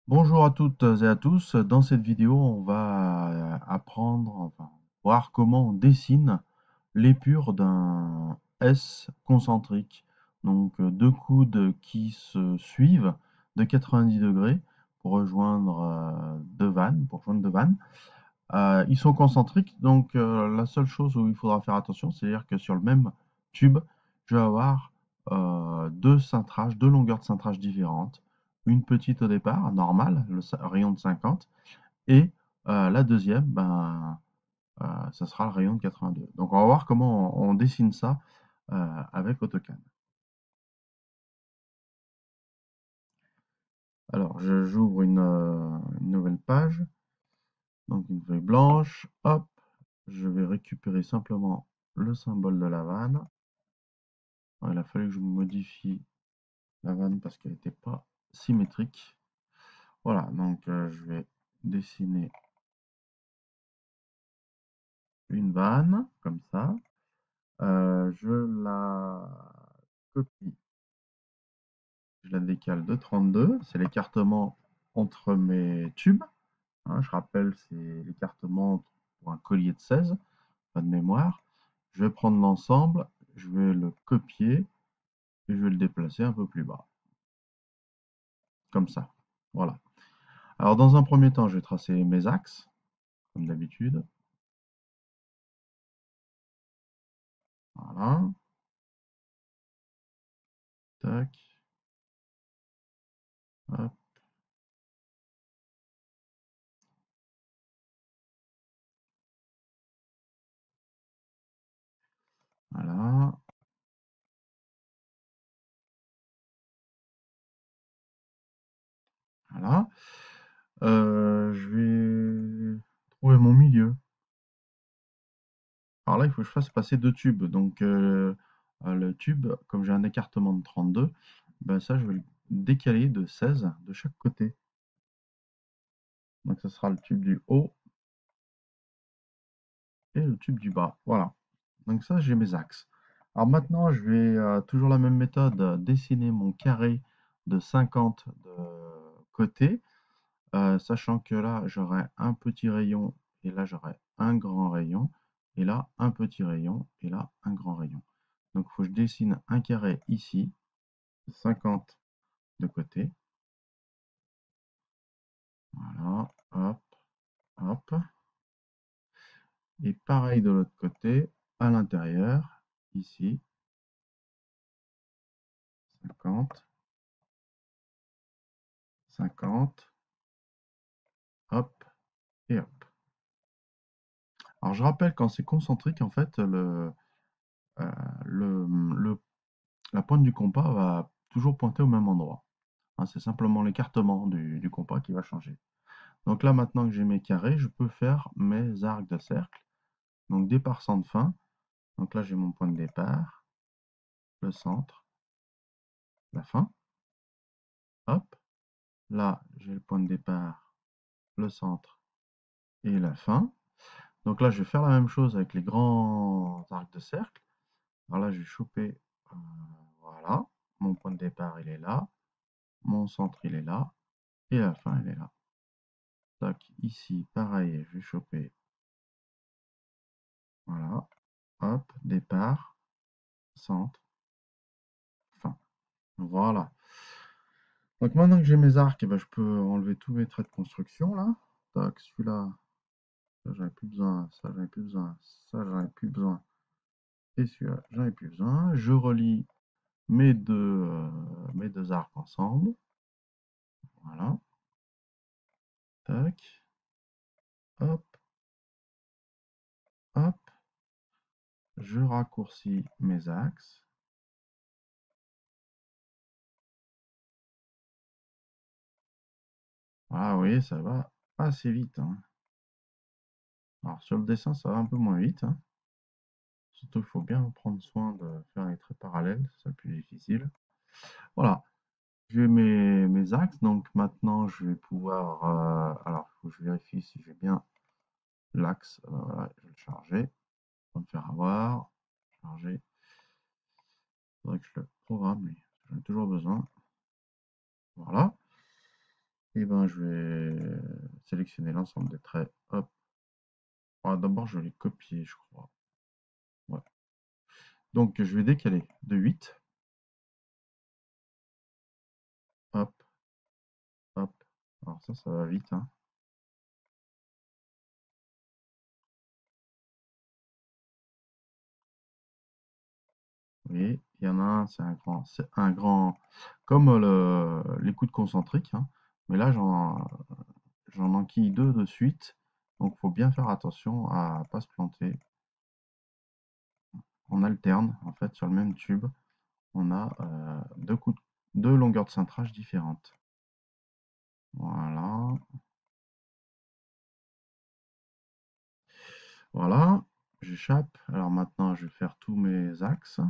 Bonjour à toutes et à tous. Dans cette vidéo, on va voir comment on dessine l'épure d'un S concentrique. Donc deux coudes qui se suivent de 90 degrés pour rejoindre pour joindre deux vannes. Ils sont concentriques, donc la seule chose où il faudra faire attention, c'est-à-dire que sur le même tube, je vais avoir deux longueurs de cintrage différentes. Une petite au départ, normale, rayon de 50, et la deuxième, ça sera le rayon de 82. Donc on va voir comment on dessine ça avec AutoCAD. Alors j'ouvre une nouvelle page, donc une feuille blanche, hop, je vais récupérer simplement le symbole de la vanne. Ouais, il a fallu que je modifie la vanne parce qu'elle n'était pas symétrique. Voilà, donc je vais dessiner une vanne, comme ça. Je la copie, je la décale de 32. C'est l'écartement entre mes tubes, hein. Je rappelle, c'est l'écartement pour un collier de 16, pas de mémoire. Je vais prendre l'ensemble, je vais le copier et je vais le déplacer un peu plus bas, comme ça. Voilà. Alors dans un premier temps, je vais tracer mes axes, comme d'habitude. Voilà. Tac. Hop. Voilà. Voilà. Je vais trouver mon milieu. Alors là, il faut que je fasse passer deux tubes. Donc le tube, comme j'ai un écartement de 32, ben ça, je vais le décaler de 16 de chaque côté. Donc ce sera le tube du haut et le tube du bas. Voilà. Donc ça, j'ai mes axes. Alors maintenant, je vais, toujours la même méthode, dessiner mon carré de 50 de côté, sachant que là, j'aurai un petit rayon et là, j'aurai un grand rayon, et là, un petit rayon et là, un grand rayon. Donc, il faut que je dessine un carré ici, 50 de côté. Voilà, hop, hop. Et pareil de l'autre côté, à l'intérieur, ici, 50, 50, hop et hop. Alors je rappelle, quand c'est concentrique, en fait, euh, le, le- la pointe du compas va toujours pointer au même endroit, hein. C'est simplement l'écartement du compas qui va changer. Donc là, maintenant que j'ai mes carrés, je peux faire mes arcs de cercle. Donc départ, centre, fin. Donc là, j'ai mon point de départ, le centre, la fin. Hop, là, j'ai le point de départ, le centre et la fin. Donc là, je vais faire la même chose avec les grands arcs de cercle. Alors là, je vais choper, euh, voilà, mon point de départ, il est là, mon centre, il est là, et la fin, elle est là. Tac, ici, pareil, je vais choper, voilà, hop, départ, centre, fin. Voilà. Donc maintenant que j'ai mes arcs, eh ben, je peux enlever tous mes traits de construction, là. Tac, celui-là, ça, j'en ai plus besoin, ça, j'en ai plus besoin, ça, j'en ai plus besoin, et celui-là, j'en ai plus besoin. Je relie mes deux arcs ensemble. Voilà. Tac. Hop, hop. Je raccourcis mes axes. Ah oui, ça va assez vite, hein. Alors sur le dessin, ça va un peu moins vite, hein. Surtout, il faut bien prendre soin de faire les traits parallèles, c'est ça le plus difficile. Voilà, j'ai mes axes, donc maintenant je vais pouvoir... alors, il faut que je vérifie si j'ai bien l'axe. Voilà, je vais le charger, pas me faire avoir. Charger. Il faudrait que je le programme, mais j'en ai toujours besoin. Voilà. Et ben, je vais sélectionner l'ensemble des traits. Hop. Ah, d'abord, je vais les copier, je crois. Ouais. Donc, je vais décaler de 8. Hop, hop. Alors ça va vite, hein. Vous voyez, il y en a un, c'est un grand, comme les coups de concentrique, hein. Mais là, j'en enquille deux de suite. Donc, faut bien faire attention à pas se planter. On alterne, en fait, sur le même tube. On a deux longueurs de cintrage différentes. Voilà. Voilà. J'échappe. Alors maintenant, je vais faire tous mes axes.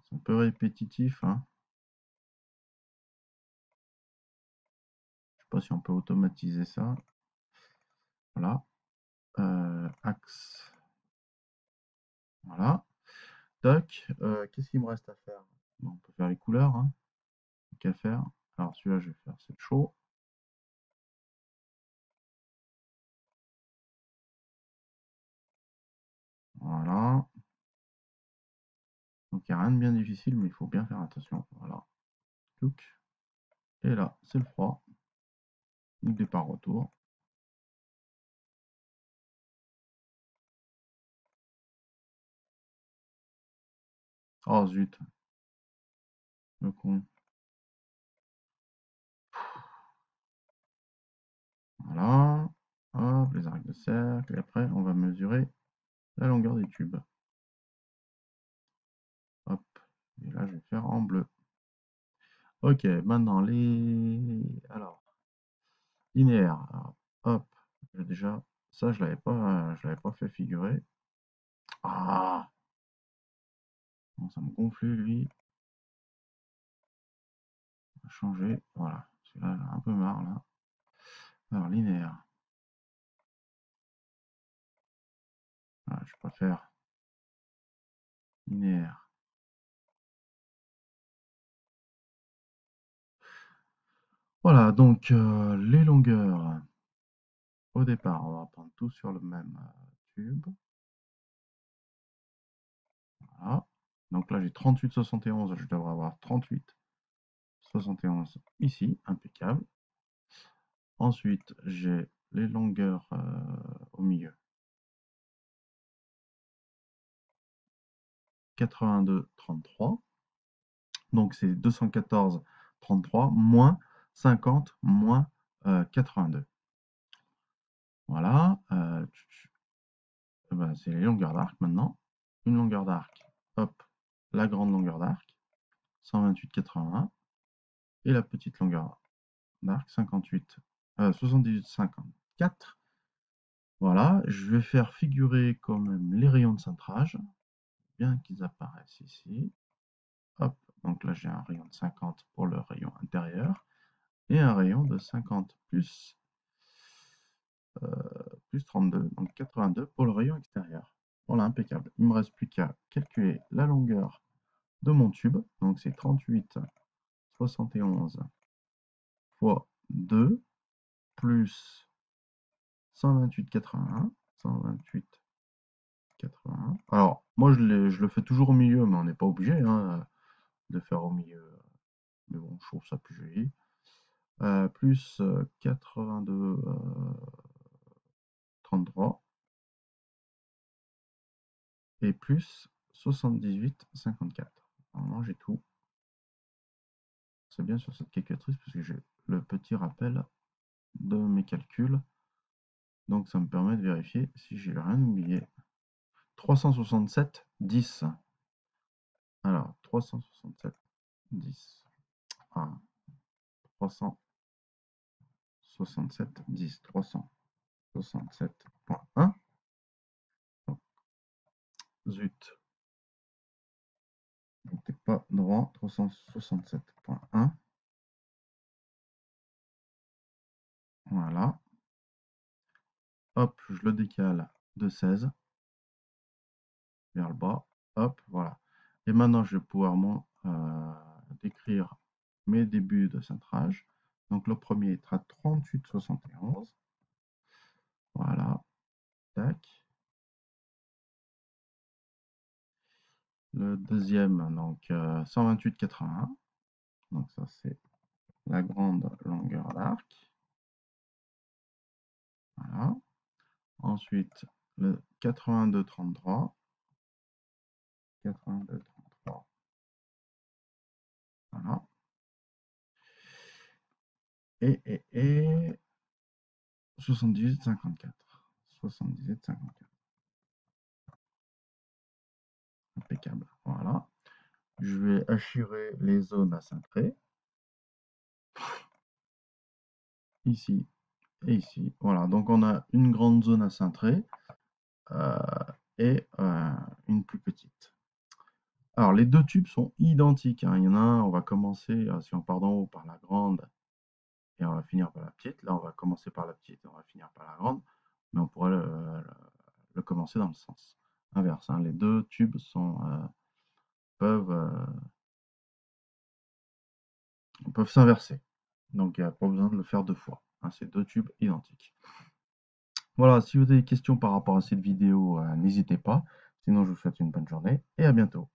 C'est un peu répétitif, hein. Je sais pas si on peut automatiser ça. Voilà. Axe. Voilà. Toc. Qu'est-ce qu'il me reste à faire? Bon, on peut faire les couleurs, hein. Qu'à faire. Alors celui-là, je vais faire, c'est chaud. Voilà. Donc il n'y a rien de bien difficile, mais il faut bien faire attention. Voilà. Touc. Et là, c'est le froid. Donc départ retour. Oh zut, le con. Voilà. Hop, les arcs de cercle. Et après, on va mesurer la longueur des tubes. Hop. Et là, je vais faire en bleu. Ok, maintenant Alors, linéaire. Alors, hop. Déjà, ça, je l'avais pas fait figurer. Ah! Bon, ça me gonfle, lui. On va changer. Voilà. Celui-là, j'en ai un peu marre, là. Alors, linéaire. Voilà, je préfère linéaire. Voilà, donc les longueurs. Au départ, on va prendre tout sur le même tube. Voilà. Donc là, j'ai 38, 71. Je devrais avoir 38, 71 ici. Impeccable. Ensuite, j'ai les longueurs au milieu. 82, 33. Donc c'est 214, 33 moins 50 moins 82. Voilà. Ben, c'est les longueurs d'arc maintenant. Une longueur d'arc, hop, la grande longueur d'arc, 128, 81. Et la petite longueur d'arc, 78, 54. Voilà, je vais faire figurer quand même les rayons de cintrage, bien qu'ils apparaissent ici. Hop, donc là j'ai un rayon de 50 pour le rayon intérieur et un rayon de 50 plus 32, donc 82 pour le rayon extérieur. Voilà, impeccable. Il ne me reste plus qu'à calculer la longueur de mon tube. Donc c'est 38, 71 fois 2 plus 128, 81. 128, 81. Alors, moi je le fais toujours au milieu, mais on n'est pas obligé, hein, de faire au milieu. Mais bon, je trouve ça plus joli. Plus 82, 33. Et plus 78, 54. Normalement, j'ai tout. C'est bien sur cette calculatrice parce que j'ai le petit rappel de mes calculs. Donc ça me permet de vérifier si j'ai rien oublié. 367, 10. Alors, 367, 10. Ah, 367, 10. 367.1. Zut. N'était pas droit. 367.1. Voilà. Hop, je le décale de 16 vers le bas. Hop, voilà. Et maintenant, je vais pouvoir décrire mes débuts de cintrage. Donc le premier sera 38,71. Voilà, tac. Le deuxième, donc 128,81. Donc ça c'est la grande longueur d'arc. Voilà. Ensuite, le 82,33. 82,33. Voilà. Et 78,54. 78,54. Impeccable. Voilà. Je vais assurer les zones à cintrer. Ici et ici. Voilà. Donc on a une grande zone à cintrer euh, et une plus petite. Alors les deux tubes sont identiques, hein. Il y en a un, on va commencer, si on part d'en haut, par la grande et on va finir par la petite. Là, on va commencer par la petite et on va finir par la grande. Mais on pourrait le commencer dans le sens inverse, hein. Les deux tubes peuvent, peuvent s'inverser. Donc il n'y a pas besoin de le faire deux fois, hein. C'est deux tubes identiques. Voilà, si vous avez des questions par rapport à cette vidéo, n'hésitez pas. Sinon, je vous souhaite une bonne journée et à bientôt.